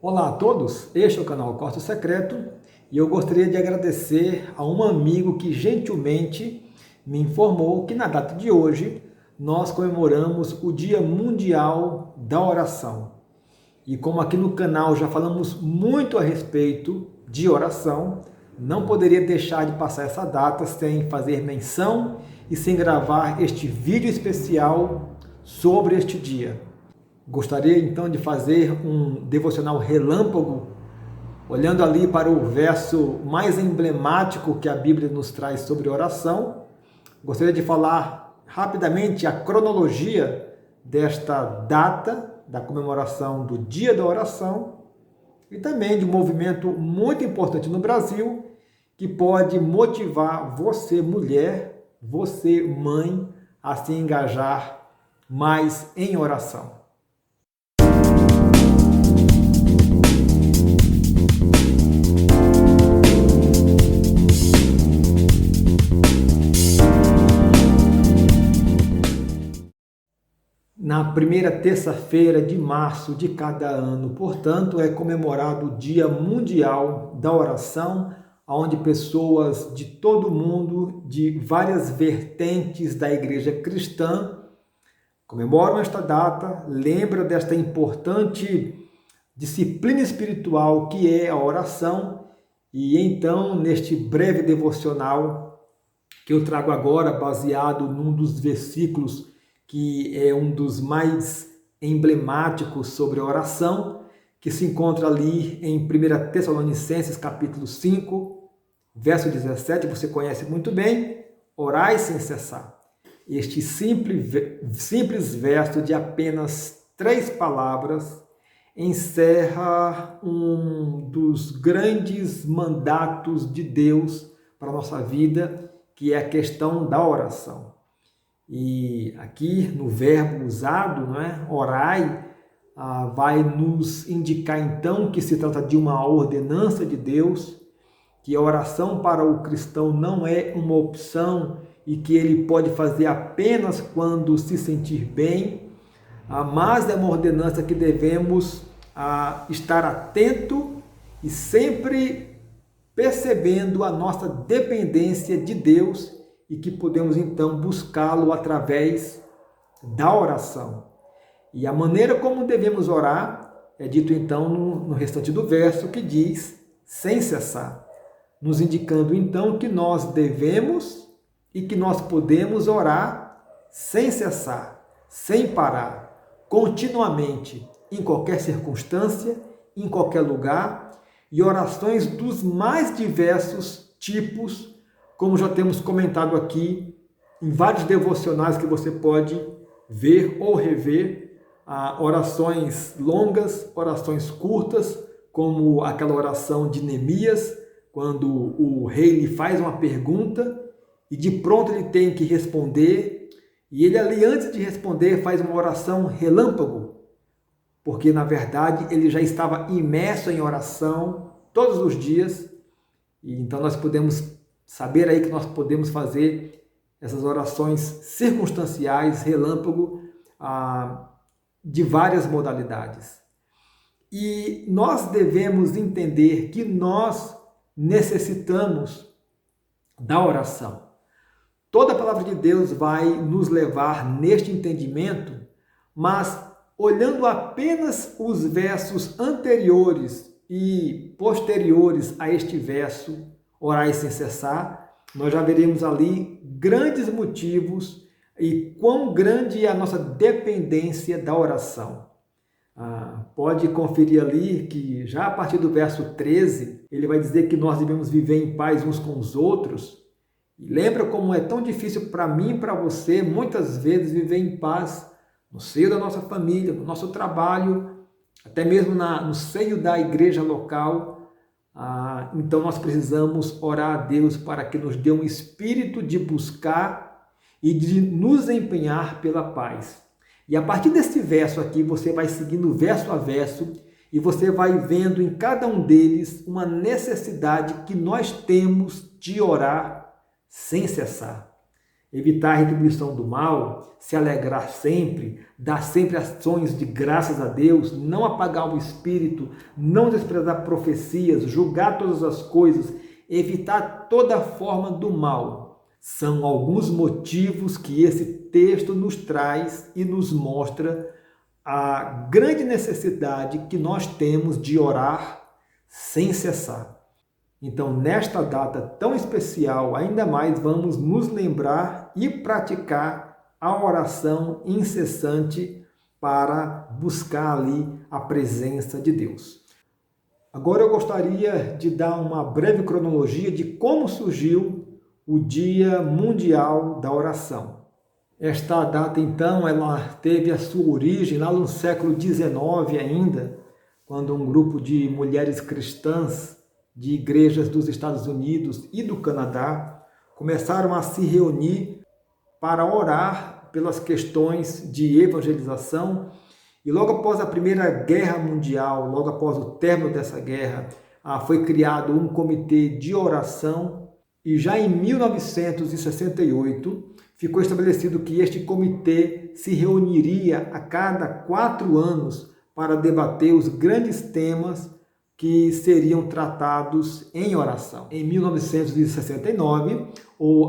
Olá a todos, este é o canal Quarto Secreto e eu gostaria de agradecer a um amigo que gentilmente me informou que na data de hoje nós comemoramos o Dia Mundial da Oração. E como aqui no canal já falamos muito a respeito de oração, não poderia deixar de passar essa data sem fazer menção e sem gravar este vídeo especial sobre este dia. Gostaria então de fazer um devocional relâmpago, olhando ali para o verso mais emblemático que a Bíblia nos traz sobre oração. Gostaria de falar rapidamente a cronologia desta data da comemoração do Dia da Oração e também de um movimento muito importante no Brasil que pode motivar você, mulher, você, mãe, a se engajar mais em oração. Na primeira terça-feira de março de cada ano, portanto, é comemorado o Dia Mundial da Oração, onde pessoas de todo o mundo, de várias vertentes da igreja cristã, comemoram esta data, lembram desta importante disciplina espiritual que é a oração. E então, neste breve devocional que eu trago agora, baseado num dos versículos que é um dos mais emblemáticos sobre a oração, que se encontra ali em 1 Tessalonicenses capítulo 5, verso 17, você conhece muito bem, orai sem cessar. Este simples verso de apenas 3 palavras encerra um dos grandes mandatos de Deus para a nossa vida, que é a questão da oração. E aqui no verbo usado, orai, vai nos indicar então que se trata de uma ordenança de Deus, que a oração para o cristão não é uma opção e que ele pode fazer apenas quando se sentir bem, mas é uma ordenança que devemos estar atento e sempre percebendo a nossa dependência de Deus e que podemos então buscá-lo através da oração. E a maneira como devemos orar é dito então no restante do verso, que diz sem cessar, nos indicando então que nós devemos e que nós podemos orar sem cessar, sem parar, continuamente, em qualquer circunstância, em qualquer lugar, e orações dos mais diversos tipos, como já temos comentado aqui em vários devocionais que você pode ver ou rever, orações longas, orações curtas, como aquela oração de Neemias, quando o rei lhe faz uma pergunta e de pronto ele tem que responder, e ele ali antes de responder faz uma oração relâmpago, porque na verdade ele já estava imerso em oração todos os dias, e então nós podemos saber aí que nós podemos fazer essas orações circunstanciais, relâmpago, de várias modalidades. E nós devemos entender que nós necessitamos da oração. Toda a palavra de Deus vai nos levar neste entendimento, mas olhando apenas os versos anteriores e posteriores a este verso, orai sem cessar, nós já veremos ali grandes motivos e quão grande é a nossa dependência da oração. Pode conferir ali que já a partir do verso 13, ele vai dizer que nós devemos viver em paz uns com os outros. E lembra como é tão difícil para mim e para você, muitas vezes, viver em paz no seio da nossa família, no nosso trabalho, até mesmo no seio da igreja local. Então nós precisamos orar a Deus para que nos dê um espírito de buscar e de nos empenhar pela paz. E a partir desse verso aqui, você vai seguindo verso a verso e você vai vendo em cada um deles uma necessidade que nós temos de orar sem cessar. Evitar a retribuição do mal, se alegrar sempre, dar sempre ações de graças a Deus, não apagar o espírito, não desprezar profecias, julgar todas as coisas, evitar toda forma do mal. São alguns motivos que esse texto nos traz e nos mostra a grande necessidade que nós temos de orar sem cessar. Então, nesta data tão especial, ainda mais vamos nos lembrar e praticar a oração incessante para buscar ali a presença de Deus. Agora eu gostaria de dar uma breve cronologia de como surgiu o Dia Mundial da Oração. Esta data, então, ela teve a sua origem lá no século XIX ainda, quando um grupo de mulheres cristãs de igrejas dos Estados Unidos e do Canadá começaram a se reunir para orar pelas questões de evangelização. E logo após a Primeira Guerra Mundial, logo após o término dessa guerra, foi criado um comitê de oração e já em 1968 ficou estabelecido que este comitê se reuniria a cada 4 anos para debater os grandes temas que seriam tratados em oração. Em 1969,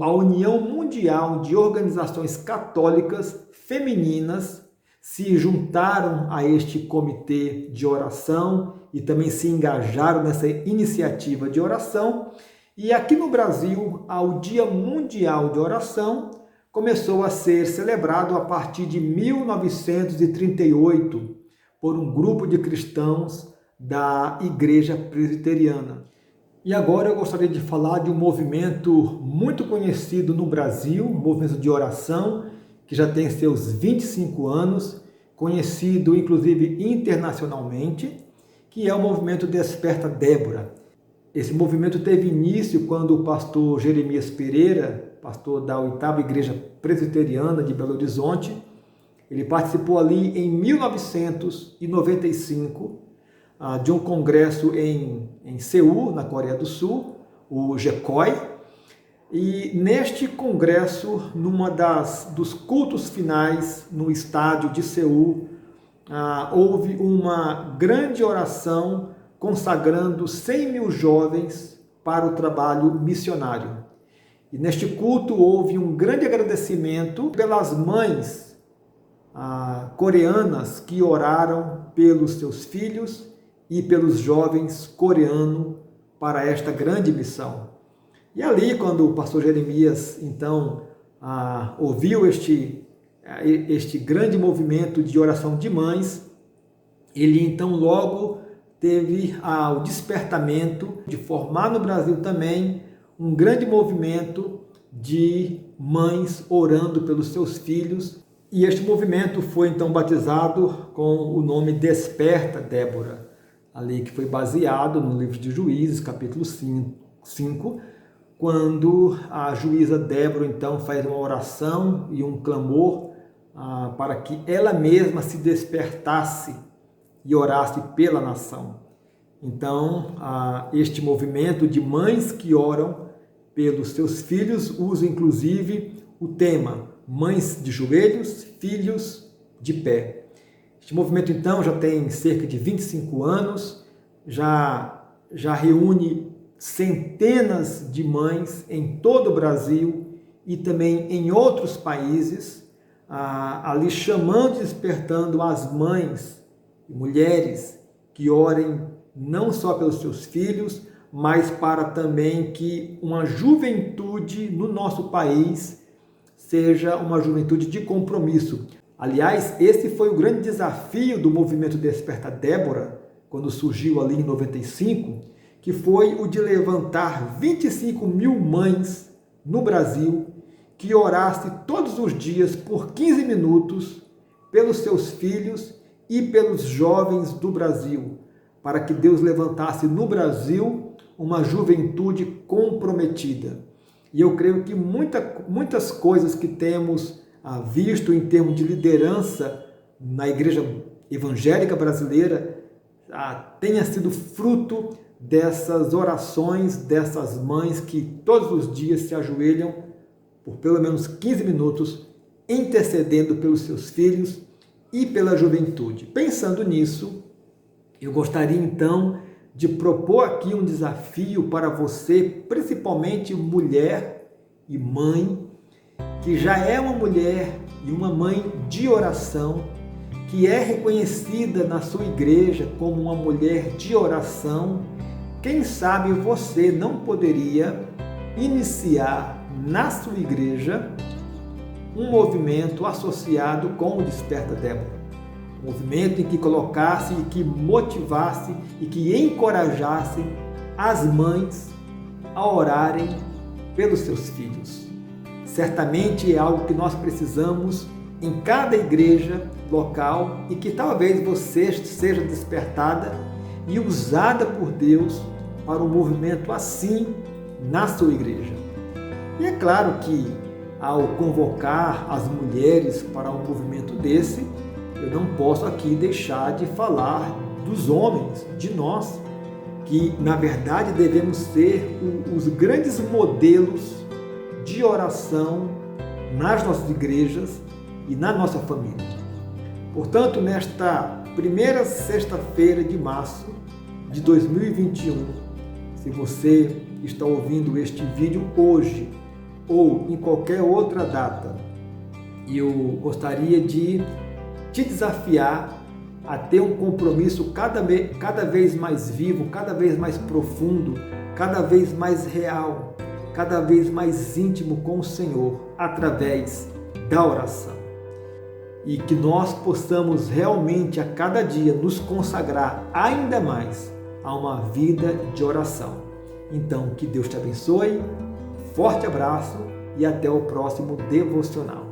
a União Mundial de Organizações Católicas Femininas se juntaram a este comitê de oração e também se engajaram nessa iniciativa de oração. E aqui no Brasil, o Dia Mundial de Oração começou a ser celebrado a partir de 1938 por um grupo de cristãos da Igreja Presbiteriana. E agora eu gostaria de falar de um movimento muito conhecido no Brasil, um movimento de oração que já tem seus 25 anos, conhecido inclusive internacionalmente, que é o movimento Desperta Débora. Esse movimento teve início quando o pastor Jeremias Pereira, pastor da 8ª Igreja Presbiteriana de Belo Horizonte, ele participou ali em 1995 de um congresso em Seul, na Coreia do Sul, o GECOI, e neste congresso, dos cultos finais no estádio de Seul, houve uma grande oração consagrando 100 mil jovens para o trabalho missionário. E neste culto houve um grande agradecimento pelas mães coreanas que oraram pelos seus filhos e pelos jovens coreanos para esta grande missão. E ali, quando o pastor Jeremias, então, ouviu este grande movimento de oração de mães, ele então logo teve o despertamento de formar no Brasil também um grande movimento de mães orando pelos seus filhos. E este movimento foi então batizado com o nome Desperta Débora, ali que foi baseado no livro de Juízes, capítulo 5, quando a juíza Débora então faz uma oração e um clamor para que ela mesma se despertasse e orasse pela nação. Então, este movimento de mães que oram pelos seus filhos usa inclusive o tema Mães de joelhos, filhos de pé. Este movimento então já tem cerca de 25 anos, já reúne centenas de mães em todo o Brasil e também em outros países, ali chamando e despertando as mães e mulheres que orem não só pelos seus filhos, mas para também que uma juventude no nosso país seja uma juventude de compromisso. Aliás, esse foi o grande desafio do movimento Desperta Débora, quando surgiu ali em 95, que foi o de levantar 25 mil mães no Brasil que orasse todos os dias por 15 minutos pelos seus filhos e pelos jovens do Brasil, para que Deus levantasse no Brasil uma juventude comprometida. E eu creio que muitas coisas que temos visto em termos de liderança na igreja evangélica brasileira tenha sido fruto dessas orações, dessas mães que todos os dias se ajoelham por pelo menos 15 minutos, intercedendo pelos seus filhos e pela juventude. Pensando nisso, eu gostaria então de propor aqui um desafio para você, principalmente mulher e mãe, que já é uma mulher e uma mãe de oração, que é reconhecida na sua igreja como uma mulher de oração. Quem sabe você não poderia iniciar na sua igreja um movimento associado com o Desperta Débora. Um movimento em que colocasse e que motivasse e que encorajasse as mães a orarem pelos seus filhos. Certamente é algo que nós precisamos em cada igreja local e que talvez você seja despertada e usada por Deus para um movimento assim na sua igreja. E é claro que ao convocar as mulheres para um movimento desse, eu não posso aqui deixar de falar dos homens, de nós, que na verdade devemos ser os grandes modelos de oração nas nossas igrejas e na nossa família. Portanto, nesta primeira sexta-feira de março de 2021, se você está ouvindo este vídeo hoje ou em qualquer outra data, eu gostaria de te desafiar a ter um compromisso cada vez mais vivo, cada vez mais profundo, cada vez mais real, cada vez mais íntimo com o Senhor através da oração. E que nós possamos realmente a cada dia nos consagrar ainda mais a uma vida de oração. Então, que Deus te abençoe, forte abraço e até o próximo devocional.